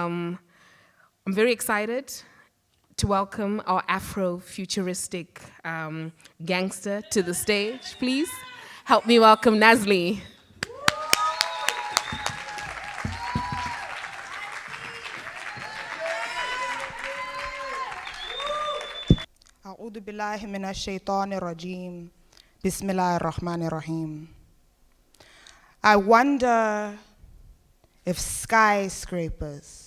I'm very excited to welcome our Afro-futuristic gangster to the stage. Please help me welcome Nazlee. أعوذ بالله من الشيطان الرجيم بسم الله الرحمن الرحيم. I wonder if skyscrapers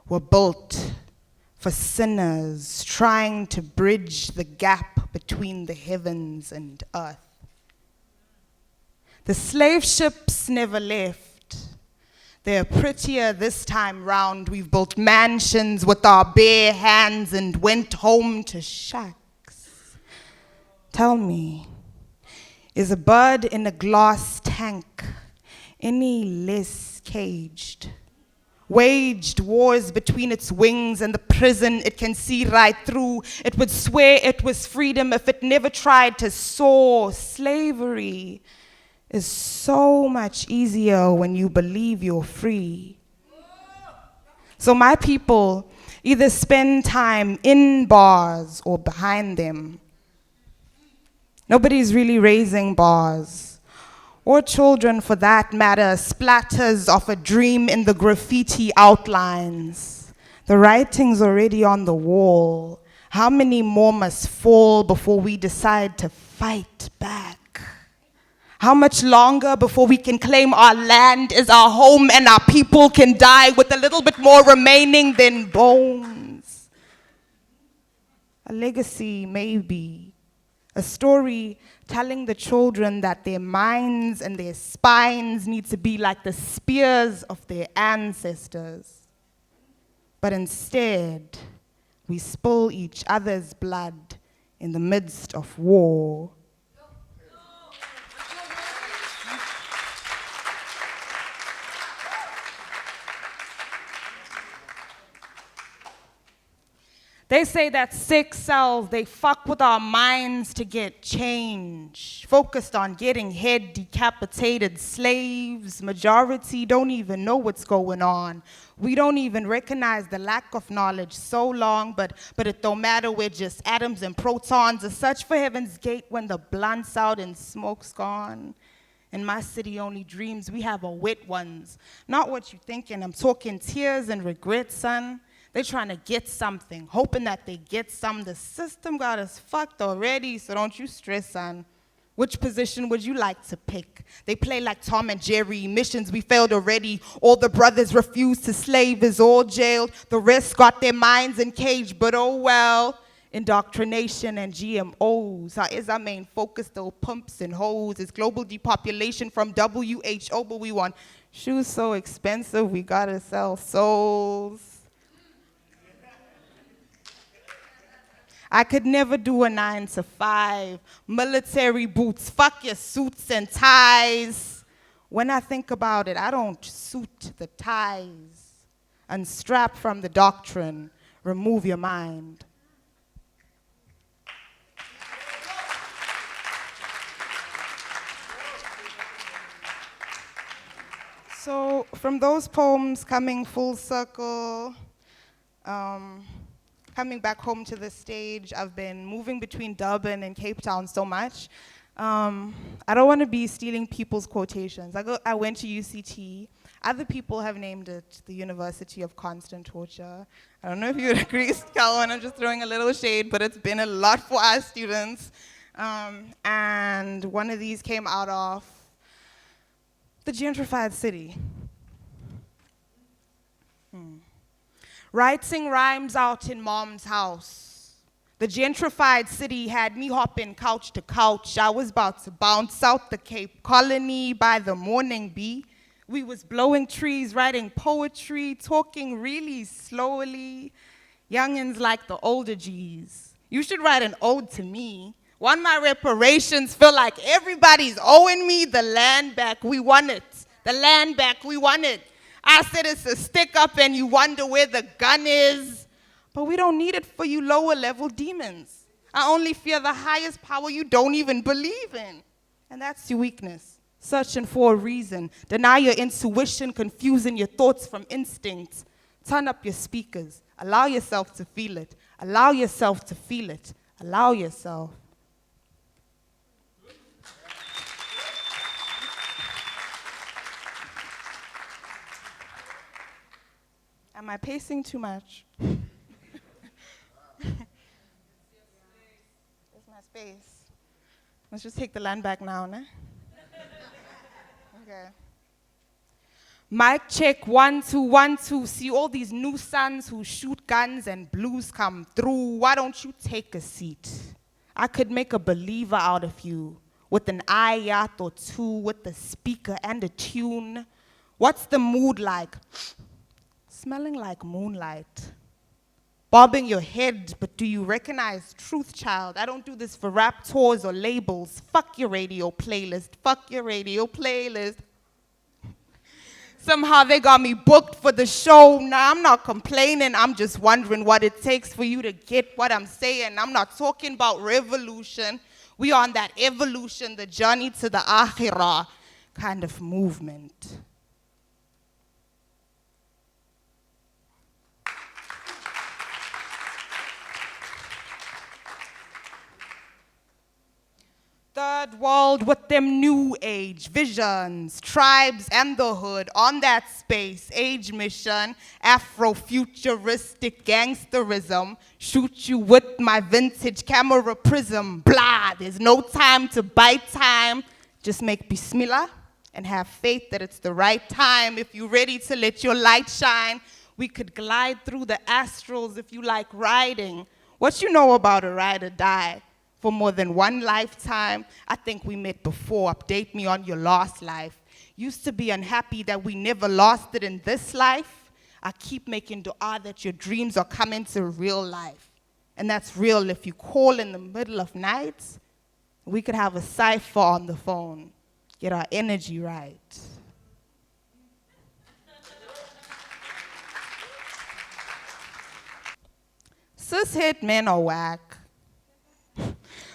were built for sinners trying to bridge the gap between the heavens and earth. The slave ships never left. They're prettier this time round. We've built mansions with our bare hands and went home to shacks. Tell me, is a bird in a glass tank any less caged? Waged wars between its wings and the prison it can see right through. It would swear it was freedom if it never tried to soar. Slavery is so much easier when you believe you're free. So my people either spend time in bars or behind them. Nobody's really raising bars, or children for that matter, splatters of a dream in the graffiti outlines. The writing's already on the wall. How many more must fall before we decide to fight back? How much longer before we can claim our land is our home and our people can die with a little bit more remaining than bones? A legacy, maybe. A story telling the children that their minds and their spines need to be like the spears of their ancestors. But instead, we spill each other's blood in the midst of war. They say that sick cells, they fuck with our minds to get change. Focused on getting head decapitated slaves. Majority don't even know what's going on. We don't even recognize the lack of knowledge so long, but it don't matter, we're just atoms and protons. A search for heaven's gate when the blunt's out and smoke's gone. In my city only dreams, we have our wet ones. Not what you thinking, I'm talking tears and regret, son. They're trying to get something, hoping that they get some. The system got us fucked already, so don't you stress, son. Which position would you like to pick? They play like Tom and Jerry. Missions we failed already. All the brothers refused to slave is all jailed. The rest got their minds in cage, but oh well. Indoctrination and GMOs. How is our main focus though? Pumps and hoes. It's global depopulation from WHO, but we want shoes so expensive we gotta sell souls. I could never do a 9 to 5. Military boots, fuck your suits and ties. When I think about it, I don't suit the ties. Unstrap from the doctrine, remove your mind. So from those poems coming full circle, coming back home to the stage, I've been moving between Durban and Cape Town so much. I don't want to be stealing people's quotations. I went to UCT. Other people have named it the University of Constant Torture. I don't know if you would agree, Calvin, I'm just throwing a little shade, but it's been a lot for our students. And one of these came out of the gentrified city. Writing rhymes out in mom's house. The gentrified city had me hopping couch to couch. I was about to bounce out the Cape Colony by the morning bee. We was blowing trees, writing poetry, talking really slowly. Youngins like the older G's. You should write an ode to me. Want my reparations, feel like everybody's owing me the land back, we want it. The land back, we want it. I said it's a stick up and you wonder where the gun is. But we don't need it for you lower level demons. I only fear the highest power you don't even believe in. And that's your weakness. searching for a reason. Deny your intuition, confusing your thoughts from instinct. Turn up your speakers. Allow yourself to feel it. Allow yourself to feel it. Allow yourself. Am I pacing too much? There's my space. Let's just take the land back now, ne? Okay. Mic check, 1, 2, 1, 2. See all these new sons who shoot guns and blues come through. Why don't you take a seat? I could make a believer out of you with an ayat or two, with a speaker and a tune. What's the mood like? Smelling like moonlight. Bobbing your head, but do you recognize truth, child? I don't do this for rap tours or labels. Fuck your radio playlist. Fuck your radio playlist. Somehow they got me booked for the show. Now I'm not complaining. I'm just wondering what it takes for you to get what I'm saying. I'm not talking about revolution. We on that evolution, the journey to the akhirah kind of movement. Third world with them new age visions, tribes and the hood on that space age mission, Afro-futuristic gangsterism, shoot you with my vintage camera prism, blah, there's no time to buy time, just make bismillah and have faith that it's the right time. If you're ready to let your light shine, we could glide through the astrals if you like riding. What you know about a ride or die? For more than one lifetime, I think we met before. Update me on your last life. Used to be unhappy that we never lost it in this life. I keep making dua that your dreams are coming to real life. And that's real if you call in the middle of night. We could have a cipher on the phone. Get our energy right. Cishet men are whack.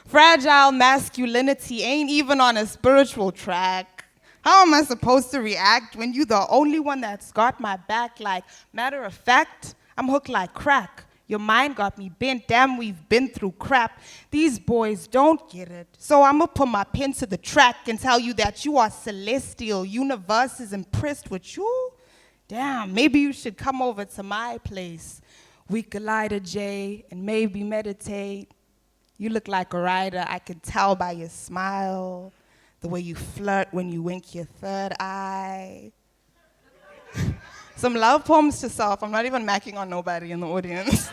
Fragile masculinity ain't even on a spiritual track. How am I supposed to react when you the only one that's got my back? Like, matter of fact, I'm hooked like crack. Your mind got me bent, damn, we've been through crap. These boys don't get it. So I'ma put my pen to the track and tell you that you are celestial. Universe is impressed with you. Damn, maybe you should come over to my place. We could light a J and maybe meditate. You look like a rider, I can tell by your smile, the way you flirt when you wink your third eye. Some love poems to self. I'm not even macking on nobody in the audience.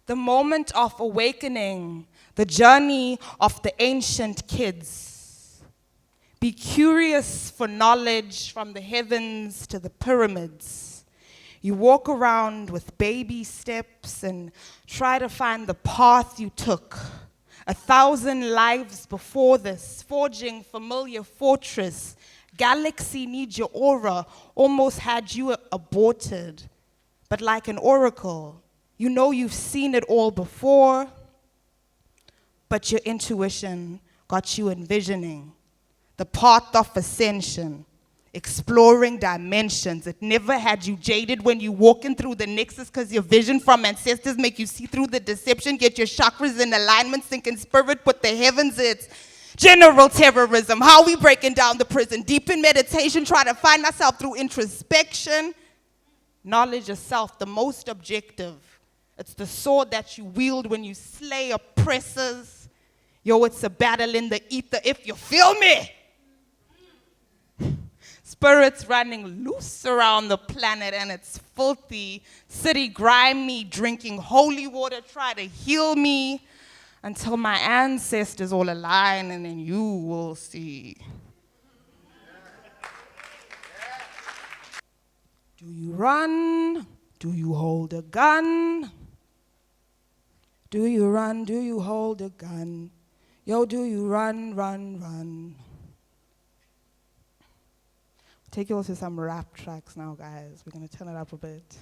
The moment of awakening, the journey of the ancient kids. Be curious for knowledge from the heavens to the pyramids. You walk around with baby steps and try to find the path you took. 1,000 lives before this, forging familiar fortress. Galaxy needs your aura, almost had you aborted. But like an oracle, you know you've seen it all before, but your intuition got you envisioning the path of ascension, exploring dimensions. It never had you jaded when you walking through the nexus, because your vision from ancestors make you see through the deception, get your chakras in alignment, syncing spirit with the heavens. It's general terrorism, how we breaking down the prison, deep in meditation, try to find ourselves through introspection. Knowledge of self, the most objective. It's the sword that you wield when you slay oppressors. Yo, it's a battle in the ether, if you feel me. Spirits running loose around the planet and it's filthy. City grimy, drinking holy water, try to heal me until my ancestors all align, and then you will see. Do you run? Do you hold a gun? Do you run? Do you hold a gun? Yo, do you run, run, run? Take you all to some rap tracks now, guys. We're gonna turn it up a bit.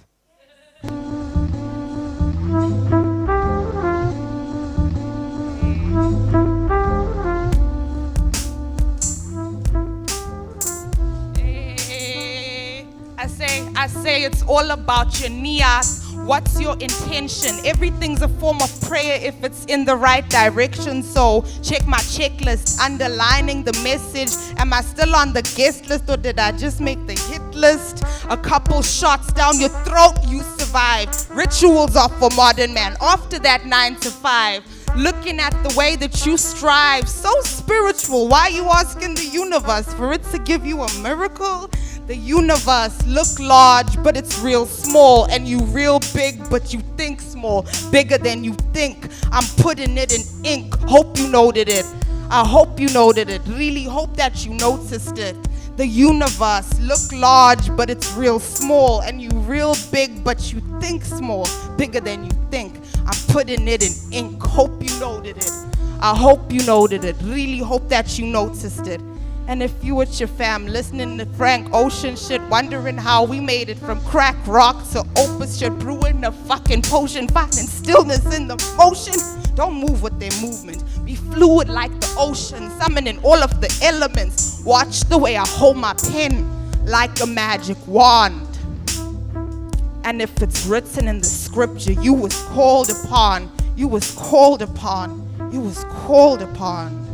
I say it's all about your niyat. What's your intention? Everything's a form of prayer if it's in the right direction. So check my checklist, underlining the message. Am I still on the guest list or did I just make the hit list? A couple shots down your throat, you survive. Rituals are for modern man. After that 9 to 5. Looking at the way that you strive, so spiritual. Why you asking the universe for it to give you a miracle? The universe look large, but it's real small, and you real big, but you think small, bigger than you think. I'm putting it in ink. Hope you noted it. I hope you noted it. Really hope that you noticed it. The universe look large, but it's real small, and you real big, but you think small, bigger than you think. I'm putting it in ink. Hope you noted it. I hope you noted it. Really hope that you noticed it. And if you with your fam listening to Frank Ocean shit, wondering how we made it from crack rock to opus shit, brewing a fucking potion, finding stillness in the motion. Don't move with their movement. Be fluid like the ocean, summoning all of the elements. Watch the way I hold my pen like a magic wand. And if it's written in the scripture, you was called upon, you was called upon, you was called upon.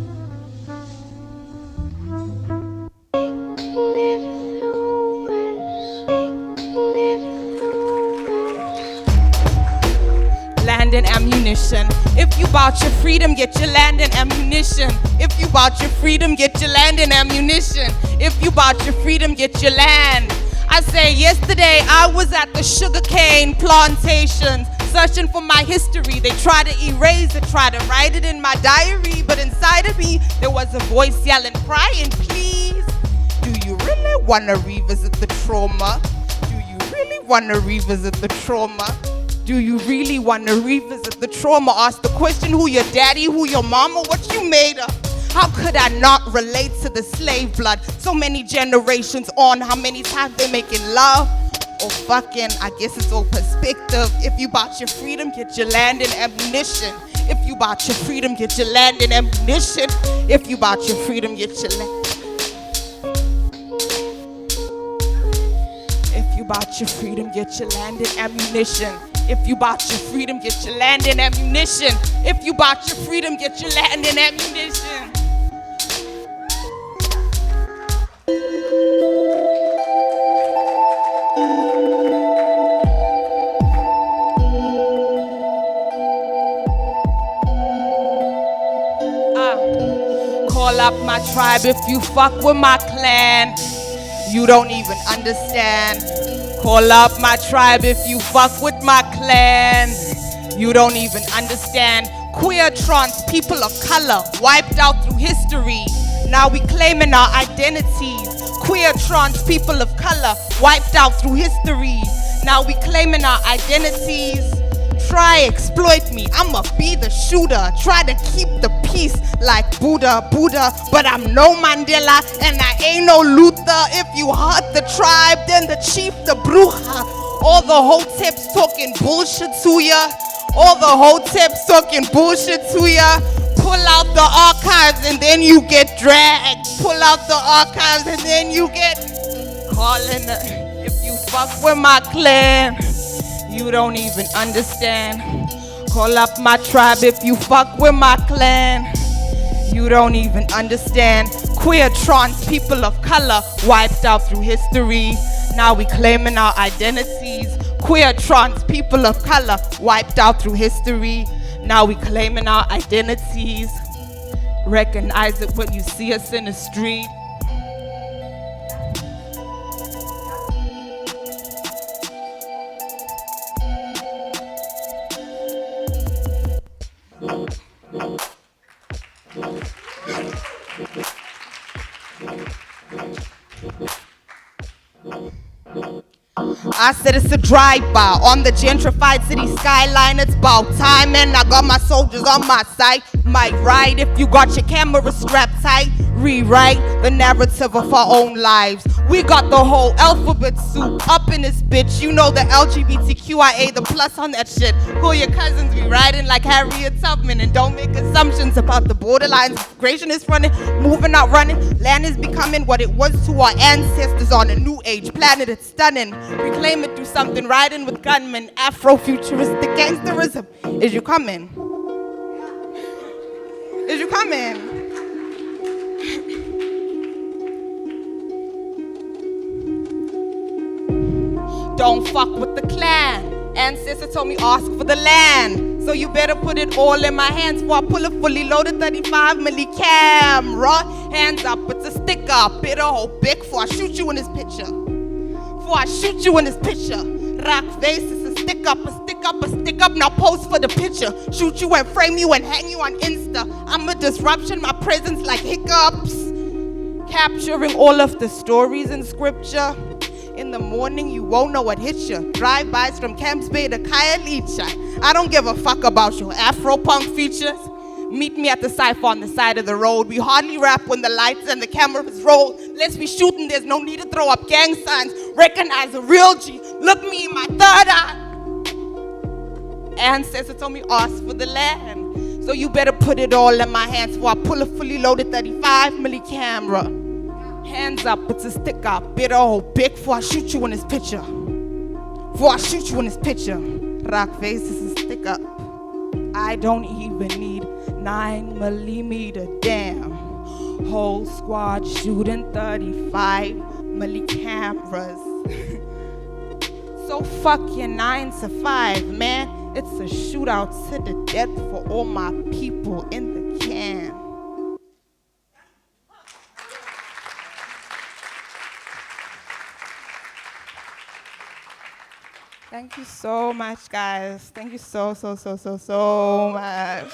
Land and ammunition. If you bought your freedom, get your land and ammunition. If you bought your freedom, get your land and ammunition. If you bought your freedom, get your land. I say yesterday I was at the sugarcane plantations, searching for my history. They try to erase it, try to write it in my diary, but inside of me there was a voice yelling, crying, please. Do you really want to revisit the trauma? Do you really want to revisit the trauma? Do you really want to revisit the trauma? Ask the question, who your daddy, who your mama, what you made of? How could I not relate to the slave blood? So many generations on, how many times they making love? Or fucking, I guess it's all perspective. If you bought your freedom, get your land and ammunition. If you bought your freedom, get your land and ammunition. If you bought your freedom, get your land. If you bought your freedom, get your land and ammunition. If you bought your freedom, get your land and ammunition. If you bought your freedom, get your land and ammunition. Call up my tribe if you fuck with my clan. You don't even understand. Call up my tribe if you fuck with my clan. You don't even understand. Queer, trans, people of color, wiped out through history. Now we claiming our identities. Queer, trans, people of color, wiped out through history. Now we claiming our identities. Try exploit me, I'ma be the shooter. Try to keep the peace like Buddha, but I'm no Mandela and I ain't no Luther. If you hurt the tribe, then the chief, the bruja. All the hoteps talking bullshit to ya. All the hoteps talking bullshit to ya. Pull out the archives and then you get dragged. Pull out the archives and then you get calling. If you fuck with my clan, you don't even understand. Call up my tribe if you fuck with my clan. You don't even understand. Queer, trans, people of color, wiped out through history. Now we claiming our identities. Queer, trans, people of color, wiped out through history. Now we claiming our identities. Recognize it when you see us in the street. I said it's a drive-by on the gentrified city skyline. It's about time, and I got my soldiers on my side. Might ride if you got your camera strapped tight. Rewrite the narrative of our own lives. We got the whole alphabet soup up in this bitch. You know the LGBTQIA, the plus on that shit. Who your cousins be riding like Harriet Tubman, and don't make assumptions about the borderlines. Migration is running, moving not running. Land is becoming what it was to our ancestors on a new age planet. It's stunning. Reclaim it through something, riding with gunmen. Afro-futuristic gangsterism. Is you coming? Is you coming? Don't fuck with the clan. Ancestor told me ask for the land. So you better put it all in my hands before I pull a fully loaded 35 milli camera. Hands up, it's a sticker. Better hold big before I shoot you in this picture. Before I shoot you in this picture. Rock face is a stick up, a stick up, a stick up. Now pose for the picture. Shoot you and frame you and hang you on Insta. I'm a disruption, my presence like hiccups. Capturing all of the stories in scripture. In the morning, you won't know what hits you. Drive-bys from Camps Bay to Khayelitsha. I don't give a fuck about your Afro-punk features. Meet me at the cypher on the side of the road. We hardly rap when the lights and the cameras roll. Let's be shooting, there's no need to throw up gang signs. Recognize a real G. Look me in my third eye. Ancestor told me ask for the land. So you better put it all in my hands before I pull a fully loaded 35 milli camera. Hands up, it's a stick up. Better hold big before I shoot you in this picture. Before I shoot you in this picture. Rock face is a stick up. I don't even need 9 millimeter. Damn. Whole squad shooting 35 milli cameras. So fuck your 9 to 5, man. It's a shootout to the death for all my people in the camp. Thank you so much, guys. Thank you so much.